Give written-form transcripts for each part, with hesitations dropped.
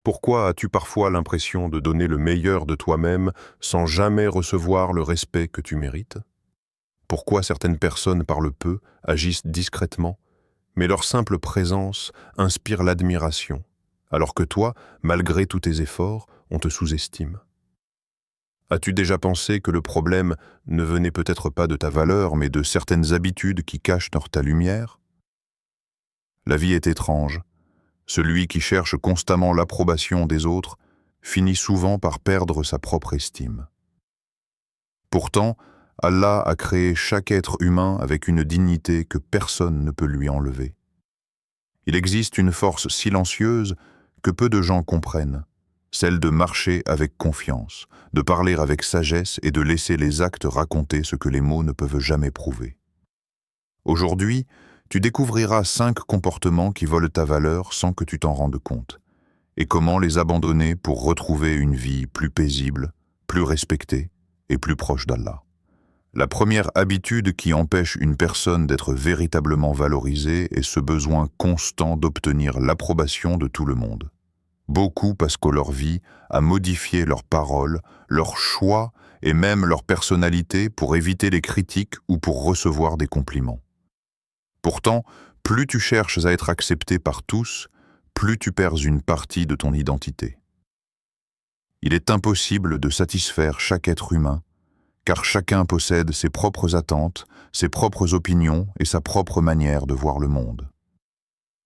Pourquoi as-tu parfois l'impression de donner le meilleur de toi-même sans jamais recevoir le respect que tu mérites? Pourquoi certaines personnes parlent peu, agissent discrètement, mais leur simple présence inspire l'admiration, alors que toi, malgré tous tes efforts, on te sous-estime? As-tu déjà pensé que le problème ne venait peut-être pas de ta valeur, mais de certaines habitudes qui cachent dans ta lumière? La vie est étrange. Celui qui cherche constamment l'approbation des autres finit souvent par perdre sa propre estime. Pourtant, Allah a créé chaque être humain avec une dignité que personne ne peut lui enlever. Il existe une force silencieuse que peu de gens comprennent, celle de marcher avec confiance, de parler avec sagesse et de laisser les actes raconter ce que les mots ne peuvent jamais prouver. Aujourd'hui, tu découvriras 5 comportements qui volent ta valeur sans que tu t'en rendes compte, et comment les abandonner pour retrouver une vie plus paisible, plus respectée et plus proche d'Allah. La première habitude qui empêche une personne d'être véritablement valorisée est ce besoin constant d'obtenir l'approbation de tout le monde. Beaucoup passent leur vie à modifier leurs paroles, leurs choix et même leur personnalité pour éviter les critiques ou pour recevoir des compliments. Pourtant, plus tu cherches à être accepté par tous, plus tu perds une partie de ton identité. Il est impossible de satisfaire chaque être humain, car chacun possède ses propres attentes, ses propres opinions et sa propre manière de voir le monde.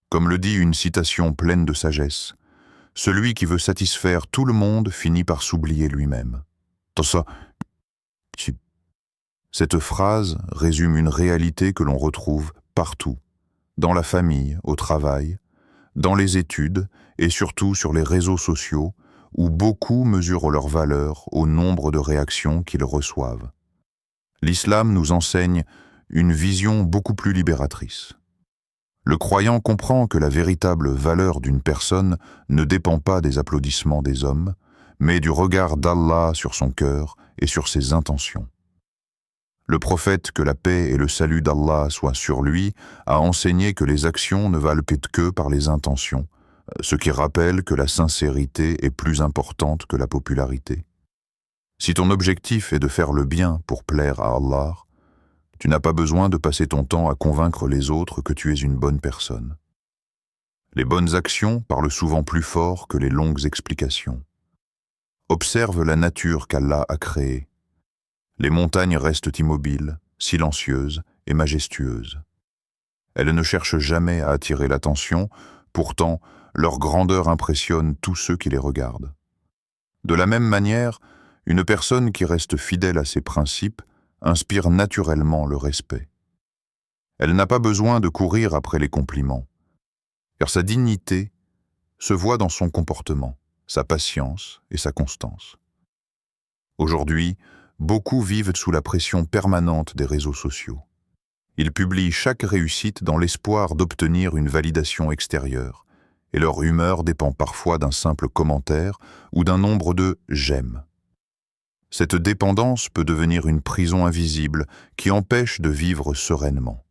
Comme le dit une citation pleine de sagesse, « Celui qui veut satisfaire tout le monde finit par s'oublier lui-même. » Cette phrase résume une réalité que l'on retrouve partout, dans la famille, au travail, dans les études et surtout sur les réseaux sociaux, où beaucoup mesurent leur valeur au nombre de réactions qu'ils reçoivent. L'islam nous enseigne une vision beaucoup plus libératrice. Le croyant comprend que la véritable valeur d'une personne ne dépend pas des applaudissements des hommes, mais du regard d'Allah sur son cœur et sur ses intentions. Le prophète, que la paix et le salut d'Allah soient sur lui, a enseigné que les actions ne valent que par les intentions, ce qui rappelle que la sincérité est plus importante que la popularité. Si ton objectif est de faire le bien pour plaire à Allah, tu n'as pas besoin de passer ton temps à convaincre les autres que tu es une bonne personne. Les bonnes actions parlent souvent plus fort que les longues explications. Observe la nature qu'Allah a créée. Les montagnes restent immobiles, silencieuses et majestueuses. Elles ne cherchent jamais à attirer l'attention, pourtant leur grandeur impressionne tous ceux qui les regardent. De la même manière, une personne qui reste fidèle à ses principes inspire naturellement le respect. Elle n'a pas besoin de courir après les compliments, car sa dignité se voit dans son comportement, sa patience et sa constance. Aujourd'hui, beaucoup vivent sous la pression permanente des réseaux sociaux. Ils publient chaque réussite dans l'espoir d'obtenir une validation extérieure, et leur humeur dépend parfois d'un simple commentaire ou d'un nombre de « j'aime ». Cette dépendance peut devenir une prison invisible qui empêche de vivre sereinement.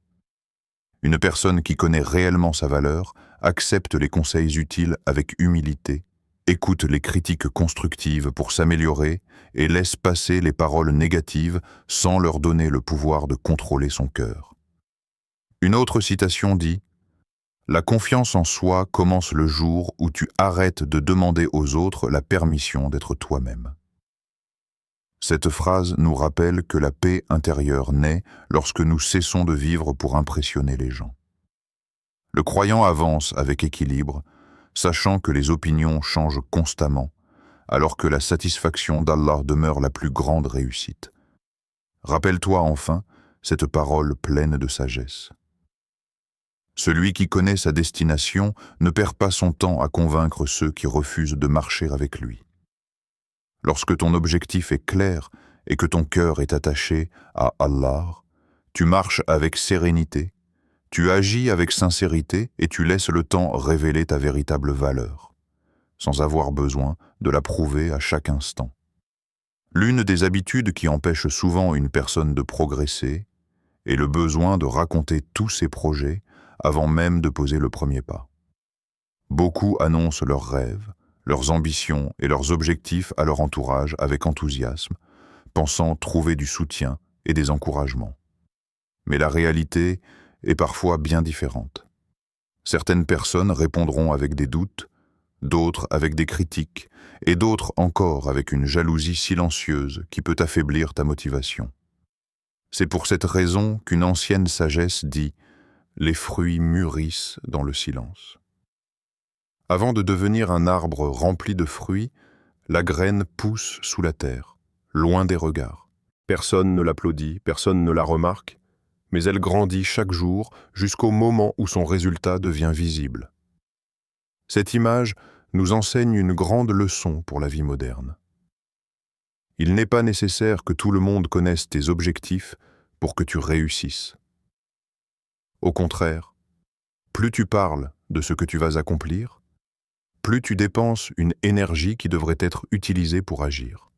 Une personne qui connaît réellement sa valeur accepte les conseils utiles avec humilité, écoute les critiques constructives pour s'améliorer et laisse passer les paroles négatives sans leur donner le pouvoir de contrôler son cœur. Une autre citation dit « La confiance en soi commence le jour où tu arrêtes de demander aux autres la permission d'être toi-même. » Cette phrase nous rappelle que la paix intérieure naît lorsque nous cessons de vivre pour impressionner les gens. Le croyant avance avec équilibre, sachant que les opinions changent constamment, alors que la satisfaction d'Allah demeure la plus grande réussite. Rappelle-toi enfin cette parole pleine de sagesse. Celui qui connaît sa destination ne perd pas son temps à convaincre ceux qui refusent de marcher avec lui. Lorsque ton objectif est clair et que ton cœur est attaché à Allah, tu marches avec sérénité, tu agis avec sincérité et tu laisses le temps révéler ta véritable valeur, sans avoir besoin de la prouver à chaque instant. L'une des habitudes qui empêche souvent une personne de progresser est le besoin de raconter tous ses projets avant même de poser le premier pas. Beaucoup annoncent leurs rêves, leurs ambitions et leurs objectifs à leur entourage avec enthousiasme, pensant trouver du soutien et des encouragements. Mais la réalité est parfois bien différente. Certaines personnes répondront avec des doutes, d'autres avec des critiques, et d'autres encore avec une jalousie silencieuse qui peut affaiblir ta motivation. C'est pour cette raison qu'une ancienne sagesse dit « les fruits mûrissent dans le silence ». Avant de devenir un arbre rempli de fruits, la graine pousse sous la terre, loin des regards. Personne ne l'applaudit, personne ne la remarque, mais elle grandit chaque jour jusqu'au moment où son résultat devient visible. Cette image nous enseigne une grande leçon pour la vie moderne. Il n'est pas nécessaire que tout le monde connaisse tes objectifs pour que tu réussisses. Au contraire, plus tu parles de ce que tu vas accomplir, plus tu dépenses une énergie qui devrait être utilisée pour agir.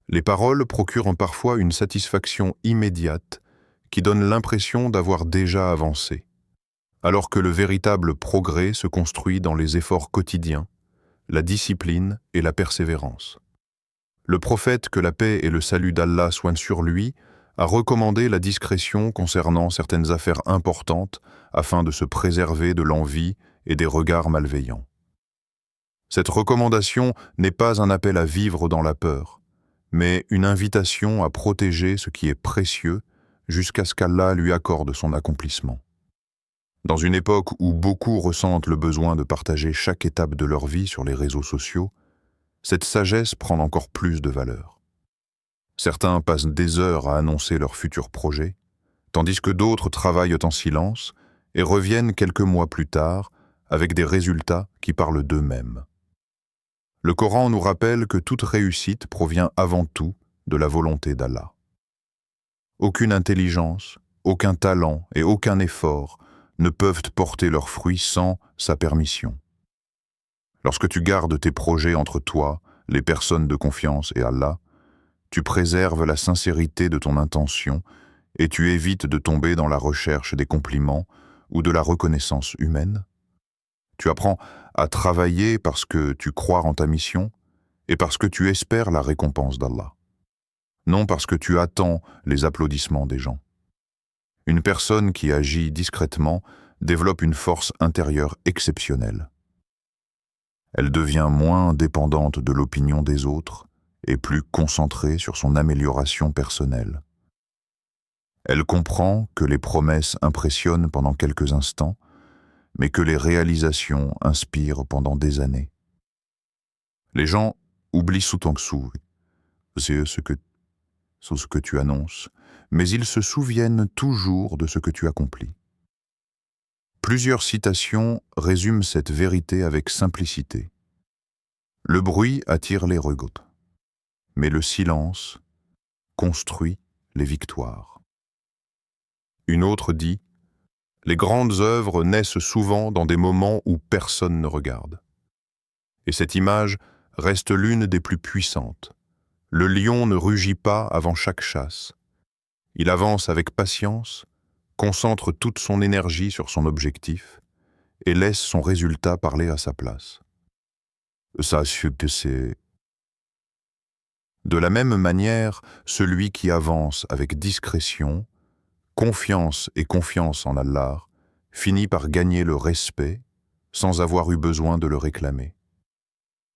Les paroles procurent parfois une satisfaction immédiate qui donne l'impression d'avoir déjà avancé, alors que le véritable progrès se construit dans les efforts quotidiens, la discipline et la persévérance. Le prophète, que la paix et le salut d'Allah soient sur lui, a recommandé la discrétion concernant certaines affaires importantes afin de se préserver de l'envie et des regards malveillants. Cette recommandation n'est pas un appel à vivre dans la peur, mais une invitation à protéger ce qui est précieux jusqu'à ce qu'Allah lui accorde son accomplissement. Dans une époque où beaucoup ressentent le besoin de partager chaque étape de leur vie sur les réseaux sociaux, cette sagesse prend encore plus de valeur. Certains passent des heures à annoncer leurs futurs projets, tandis que d'autres travaillent en silence et reviennent quelques mois plus tard avec des résultats qui parlent d'eux-mêmes. Le Coran nous rappelle que toute réussite provient avant tout de la volonté d'Allah. Aucune intelligence, aucun talent et aucun effort ne peuvent porter leurs fruits sans sa permission. Lorsque tu gardes tes projets entre toi, les personnes de confiance et Allah, tu préserves la sincérité de ton intention et tu évites de tomber dans la recherche des compliments ou de la reconnaissance humaine. Tu apprends à travailler parce que tu crois en ta mission et parce que tu espères la récompense d'Allah, non parce que tu attends les applaudissements des gens. Une personne qui agit discrètement développe une force intérieure exceptionnelle. Elle devient moins dépendante de l'opinion des autres et plus concentrée sur son amélioration personnelle. Elle comprend que les promesses impressionnent pendant quelques instants, mais que les réalisations inspirent pendant des années. Les gens oublient souvent ce que tu annonces, mais ils se souviennent toujours de ce que tu accomplis. Plusieurs citations résument cette vérité avec simplicité. Le bruit attire les regards, mais le silence construit les victoires. Une autre dit « Les grandes œuvres naissent souvent dans des moments où personne ne regarde. » Et cette image reste l'une des plus puissantes. Le lion ne rugit pas avant chaque chasse. Il avance avec patience, concentre toute son énergie sur son objectif et laisse son résultat parler à sa place. Sache que c'est... De la même manière, celui qui avance avec discrétion, confiance et confiance en Allah, finit par gagner le respect sans avoir eu besoin de le réclamer.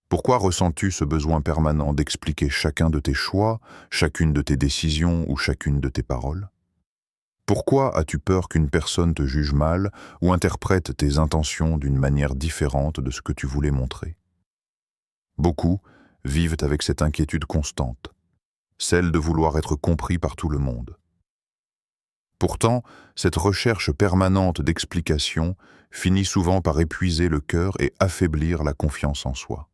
Pourquoi ressens-tu ce besoin permanent d'expliquer chacun de tes choix, chacune de tes décisions ou chacune de tes paroles? Pourquoi as-tu peur qu'une personne te juge mal ou interprète tes intentions d'une manière différente de ce que tu voulais montrer? Beaucoup vivent avec cette inquiétude constante, celle de vouloir être compris par tout le monde. Pourtant, cette recherche permanente d'explication finit souvent par épuiser le cœur et affaiblir la confiance en soi.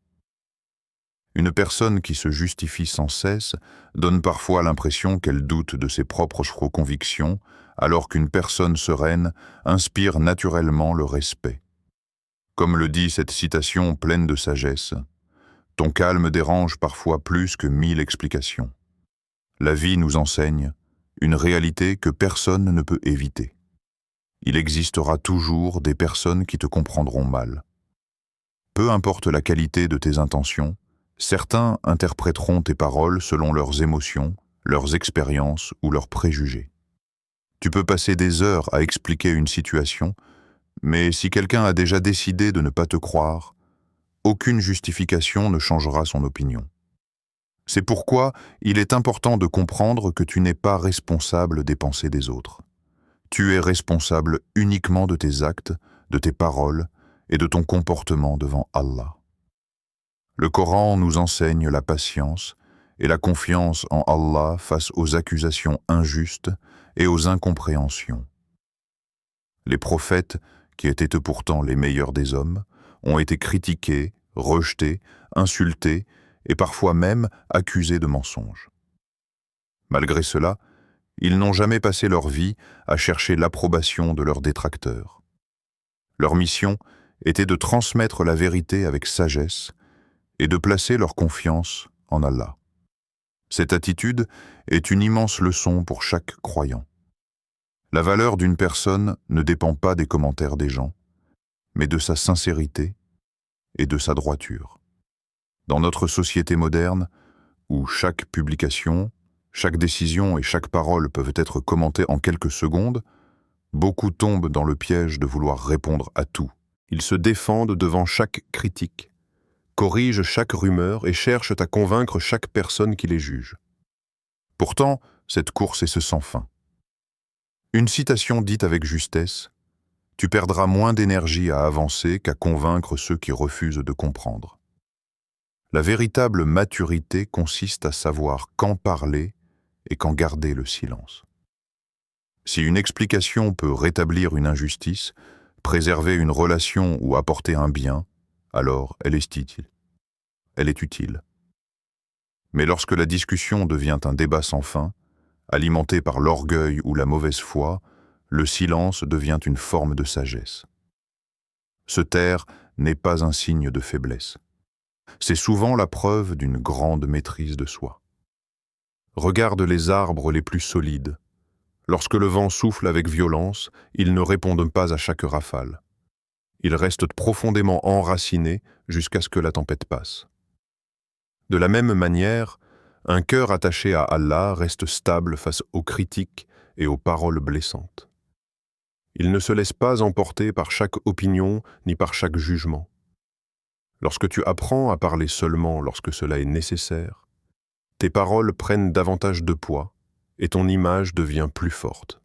Une personne qui se justifie sans cesse donne parfois l'impression qu'elle doute de ses propres convictions, alors qu'une personne sereine inspire naturellement le respect. Comme le dit cette citation pleine de sagesse, « Ton calme dérange parfois plus que 1000 explications. » La vie nous enseigne une réalité que personne ne peut éviter. Il existera toujours des personnes qui te comprendront mal. Peu importe la qualité de tes intentions, certains interpréteront tes paroles selon leurs émotions, leurs expériences ou leurs préjugés. Tu peux passer des heures à expliquer une situation, mais si quelqu'un a déjà décidé de ne pas te croire, aucune justification ne changera son opinion. C'est pourquoi il est important de comprendre que tu n'es pas responsable des pensées des autres. Tu es responsable uniquement de tes actes, de tes paroles et de ton comportement devant Allah. Le Coran nous enseigne la patience et la confiance en Allah face aux accusations injustes et aux incompréhensions. Les prophètes, qui étaient pourtant les meilleurs des hommes, ont été critiqués, rejetés, insultés et parfois même accusés de mensonges. Malgré cela, ils n'ont jamais passé leur vie à chercher l'approbation de leurs détracteurs. Leur mission était de transmettre la vérité avec sagesse et de placer leur confiance en Allah. Cette attitude est une immense leçon pour chaque croyant. La valeur d'une personne ne dépend pas des commentaires des gens, mais de sa sincérité et de sa droiture. Dans notre société moderne, où chaque publication, chaque décision et chaque parole peuvent être commentées en quelques secondes, beaucoup tombent dans le piège de vouloir répondre à tout. Ils se défendent devant chaque critique, corrigent chaque rumeur et cherchent à convaincre chaque personne qui les juge. Pourtant, cette course est sans fin. Une citation dite avec justesse, « Tu perdras moins d'énergie à avancer qu'à convaincre ceux qui refusent de comprendre. » La véritable maturité consiste à savoir quand parler et quand garder le silence. Si une explication peut rétablir une injustice, préserver une relation ou apporter un bien, alors elle est utile. Elle est utile. Mais lorsque la discussion devient un débat sans fin, alimenté par l'orgueil ou la mauvaise foi, le silence devient une forme de sagesse. Se taire n'est pas un signe de faiblesse. C'est souvent la preuve d'une grande maîtrise de soi. Regarde les arbres les plus solides. Lorsque le vent souffle avec violence, ils ne répondent pas à chaque rafale. Ils restent profondément enracinés jusqu'à ce que la tempête passe. De la même manière, un cœur attaché à Allah reste stable face aux critiques et aux paroles blessantes. Il ne se laisse pas emporter par chaque opinion ni par chaque jugement. Lorsque tu apprends à parler seulement lorsque cela est nécessaire, tes paroles prennent davantage de poids et ton image devient plus forte.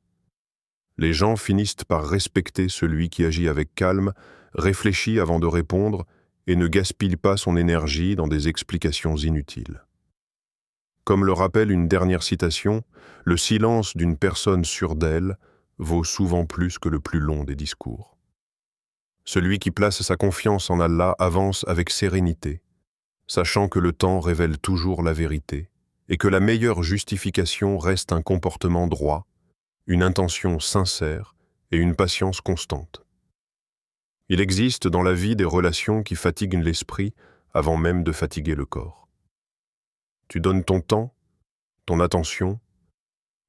Les gens finissent par respecter celui qui agit avec calme, réfléchit avant de répondre et ne gaspille pas son énergie dans des explications inutiles. Comme le rappelle une dernière citation, le silence d'une personne sûre d'elle vaut souvent plus que le plus long des discours. Celui qui place sa confiance en Allah avance avec sérénité, sachant que le temps révèle toujours la vérité et que la meilleure justification reste un comportement droit, une intention sincère et une patience constante. Il existe dans la vie des relations qui fatiguent l'esprit avant même de fatiguer le corps. Tu donnes ton temps, ton attention,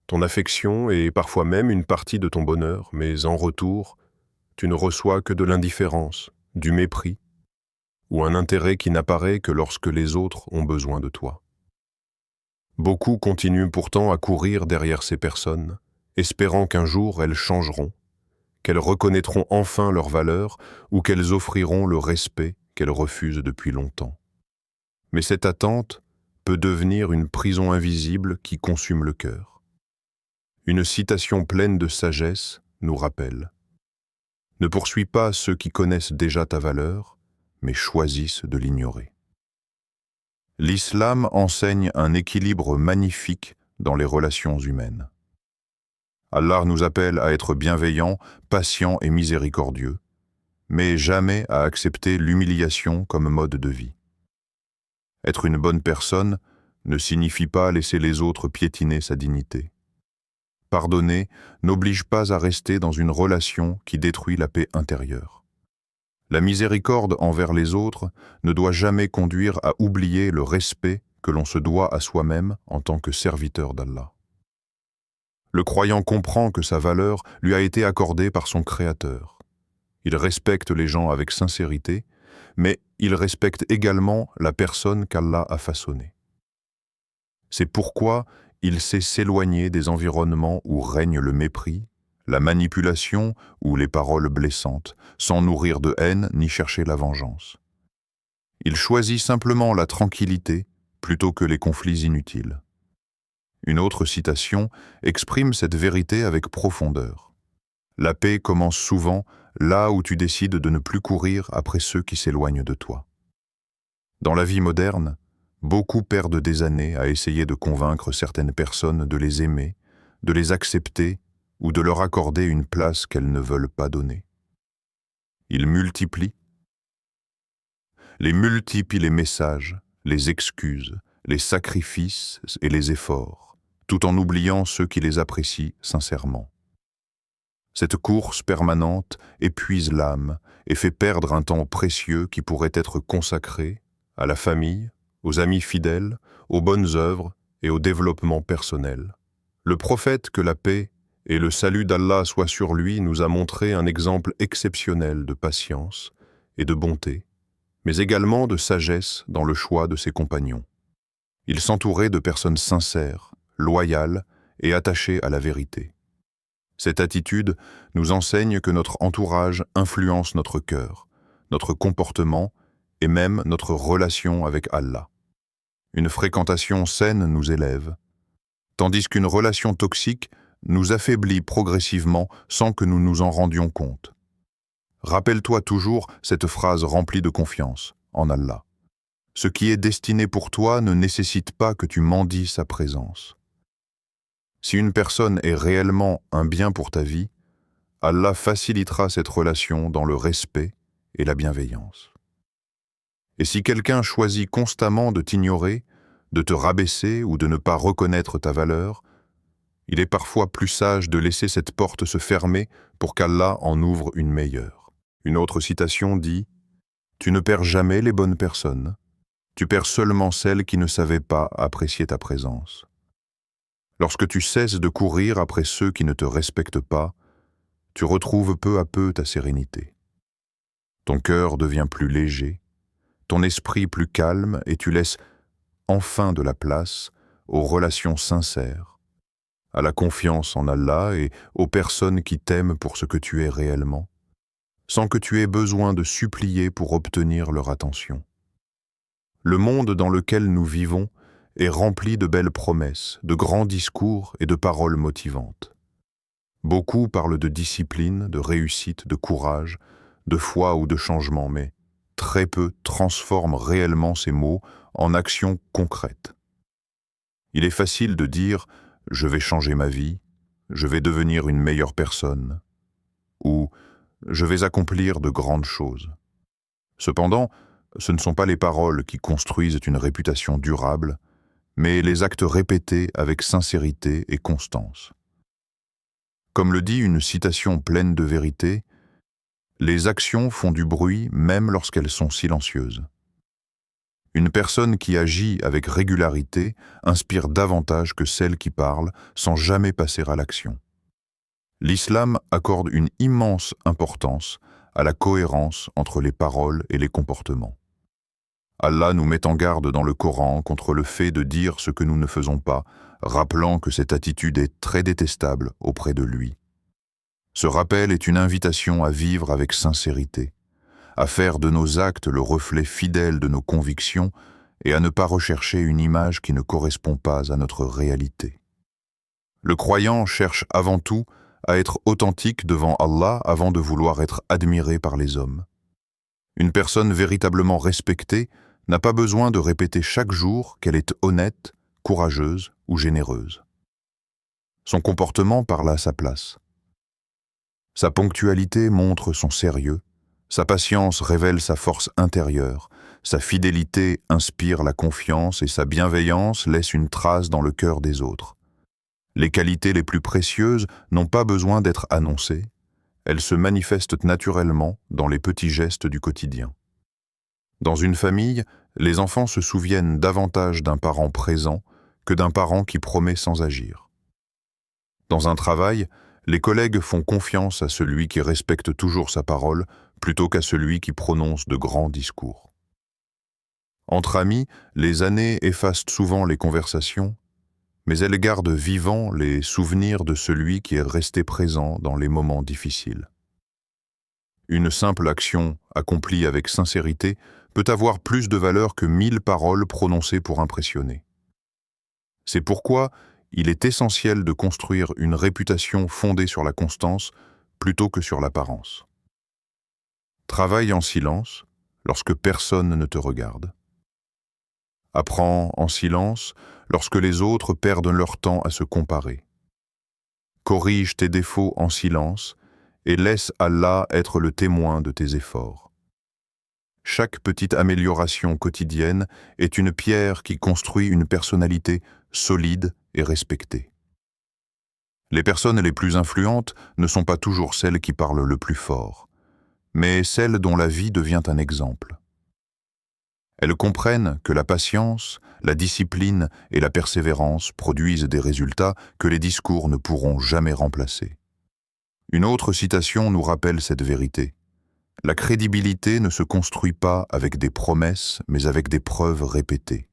ton affection et parfois même une partie de ton bonheur, mais en retour, tu ne reçois que de l'indifférence, du mépris ou un intérêt qui n'apparaît que lorsque les autres ont besoin de toi. Beaucoup continuent pourtant à courir derrière ces personnes, espérant qu'un jour elles changeront, qu'elles reconnaîtront enfin leur valeur ou qu'elles offriront le respect qu'elles refusent depuis longtemps. Mais cette attente peut devenir une prison invisible qui consume le cœur. Une citation pleine de sagesse nous rappelle « Ne poursuis pas ceux qui connaissent déjà ta valeur, mais choisissent de l'ignorer. » L'islam enseigne un équilibre magnifique dans les relations humaines. Allah nous appelle à être bienveillants, patients et miséricordieux, mais jamais à accepter l'humiliation comme mode de vie. Être une bonne personne ne signifie pas laisser les autres piétiner sa dignité. Pardonner n'oblige pas à rester dans une relation qui détruit la paix intérieure. La miséricorde envers les autres ne doit jamais conduire à oublier le respect que l'on se doit à soi-même en tant que serviteur d'Allah. Le croyant comprend que sa valeur lui a été accordée par son Créateur. Il respecte les gens avec sincérité mais il respecte également la personne qu'Allah a façonnée. C'est pourquoi il sait s'éloigner des environnements où règne le mépris, la manipulation ou les paroles blessantes, sans nourrir de haine ni chercher la vengeance. Il choisit simplement la tranquillité plutôt que les conflits inutiles. Une autre citation exprime cette vérité avec profondeur. La paix commence souvent là où tu décides de ne plus courir après ceux qui s'éloignent de toi. Dans la vie moderne, beaucoup perdent des années à essayer de convaincre certaines personnes de les aimer, de les accepter ou de leur accorder une place qu'elles ne veulent pas donner. Ils multiplient les messages, les excuses, les sacrifices et les efforts, tout en oubliant ceux qui les apprécient sincèrement. Cette course permanente épuise l'âme et fait perdre un temps précieux qui pourrait être consacré à la famille, aux amis fidèles, aux bonnes œuvres et au développement personnel. Le prophète, que la paix et le salut d'Allah soient sur lui, nous a montré un exemple exceptionnel de patience et de bonté, mais également de sagesse dans le choix de ses compagnons. Il s'entourait de personnes sincères, loyales et attachées à la vérité. Cette attitude nous enseigne que notre entourage influence notre cœur, notre comportement et même notre relation avec Allah. Une fréquentation saine nous élève, tandis qu'une relation toxique nous affaiblit progressivement sans que nous nous en rendions compte. Rappelle-toi toujours cette phrase remplie de confiance en Allah. Ce qui est destiné pour toi ne nécessite pas que tu mendies sa présence. Si une personne est réellement un bien pour ta vie, Allah facilitera cette relation dans le respect et la bienveillance. Et si quelqu'un choisit constamment de t'ignorer, de te rabaisser ou de ne pas reconnaître ta valeur, il est parfois plus sage de laisser cette porte se fermer pour qu'Allah en ouvre une meilleure. Une autre citation dit « Tu ne perds jamais les bonnes personnes, tu perds seulement celles qui ne savaient pas apprécier ta présence. » Lorsque tu cesses de courir après ceux qui ne te respectent pas, tu retrouves peu à peu ta sérénité. Ton cœur devient plus léger, ton esprit plus calme et tu laisses enfin de la place aux relations sincères, à la confiance en Allah et aux personnes qui t'aiment pour ce que tu es réellement, sans que tu aies besoin de supplier pour obtenir leur attention. Le monde dans lequel nous vivons est rempli de belles promesses, de grands discours et de paroles motivantes. Beaucoup parlent de discipline, de réussite, de courage, de foi ou de changement, mais très peu transforment réellement ces mots en actions concrètes. Il est facile de dire « je vais changer ma vie »,« je vais devenir une meilleure personne » ou « je vais accomplir de grandes choses ». Cependant, ce ne sont pas les paroles qui construisent une réputation durable, mais les actes répétés avec sincérité et constance. Comme le dit une citation pleine de vérité, « Les actions font du bruit même lorsqu'elles sont silencieuses ». Une personne qui agit avec régularité inspire davantage que celle qui parle sans jamais passer à l'action. L'islam accorde une immense importance à la cohérence entre les paroles et les comportements. Allah nous met en garde dans le Coran contre le fait de dire ce que nous ne faisons pas, rappelant que cette attitude est très détestable auprès de lui. Ce rappel est une invitation à vivre avec sincérité, à faire de nos actes le reflet fidèle de nos convictions et à ne pas rechercher une image qui ne correspond pas à notre réalité. Le croyant cherche avant tout à être authentique devant Allah avant de vouloir être admiré par les hommes. Une personne véritablement respectée n'a pas besoin de répéter chaque jour qu'elle est honnête, courageuse ou généreuse. Son comportement parle à sa place. Sa ponctualité montre son sérieux, sa patience révèle sa force intérieure, sa fidélité inspire la confiance et sa bienveillance laisse une trace dans le cœur des autres. Les qualités les plus précieuses n'ont pas besoin d'être annoncées, elles se manifestent naturellement dans les petits gestes du quotidien. Dans une famille, les enfants se souviennent davantage d'un parent présent que d'un parent qui promet sans agir. Dans un travail, les collègues font confiance à celui qui respecte toujours sa parole plutôt qu'à celui qui prononce de grands discours. Entre amis, les années effacent souvent les conversations, mais elles gardent vivants les souvenirs de celui qui est resté présent dans les moments difficiles. Une simple action accomplie avec sincérité peut avoir plus de valeur que 1000 paroles prononcées pour impressionner. C'est pourquoi il est essentiel de construire une réputation fondée sur la constance plutôt que sur l'apparence. Travaille en silence lorsque personne ne te regarde. Apprends en silence lorsque les autres perdent leur temps à se comparer. Corrige tes défauts en silence et laisse Allah être le témoin de tes efforts. Chaque petite amélioration quotidienne est une pierre qui construit une personnalité solide et respectée. Les personnes les plus influentes ne sont pas toujours celles qui parlent le plus fort, mais celles dont la vie devient un exemple. Elles comprennent que la patience, la discipline et la persévérance produisent des résultats que les discours ne pourront jamais remplacer. Une autre citation nous rappelle cette vérité. La crédibilité ne se construit pas avec des promesses, mais avec des preuves répétées.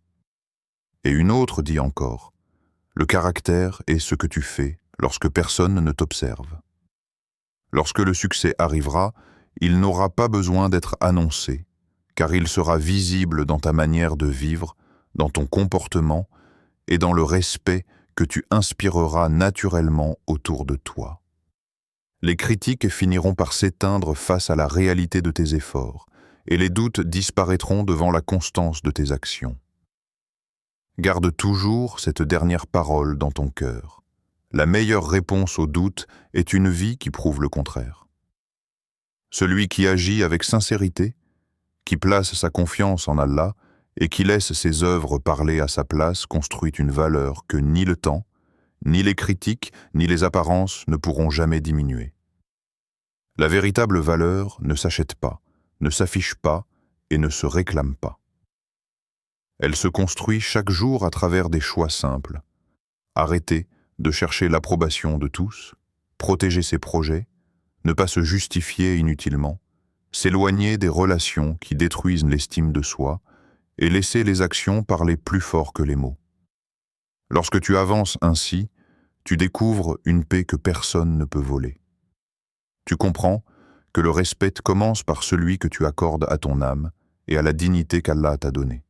Et une autre dit encore, le caractère est ce que tu fais lorsque personne ne t'observe. Lorsque le succès arrivera, il n'aura pas besoin d'être annoncé, car il sera visible dans ta manière de vivre, dans ton comportement et dans le respect que tu inspireras naturellement autour de toi. Les critiques finiront par s'éteindre face à la réalité de tes efforts, et les doutes disparaîtront devant la constance de tes actions. Garde toujours cette dernière parole dans ton cœur. La meilleure réponse aux doutes est une vie qui prouve le contraire. Celui qui agit avec sincérité, qui place sa confiance en Allah et qui laisse ses œuvres parler à sa place construit une valeur que ni le temps, ni les critiques, ni les apparences ne pourront jamais diminuer. La véritable valeur ne s'achète pas, ne s'affiche pas et ne se réclame pas. Elle se construit chaque jour à travers des choix simples. Arrêter de chercher l'approbation de tous, protéger ses projets, ne pas se justifier inutilement, s'éloigner des relations qui détruisent l'estime de soi et laisser les actions parler plus fort que les mots. Lorsque tu avances ainsi, tu découvres une paix que personne ne peut voler. Tu comprends que le respect commence par celui que tu accordes à ton âme et à la dignité qu'Allah t'a donnée.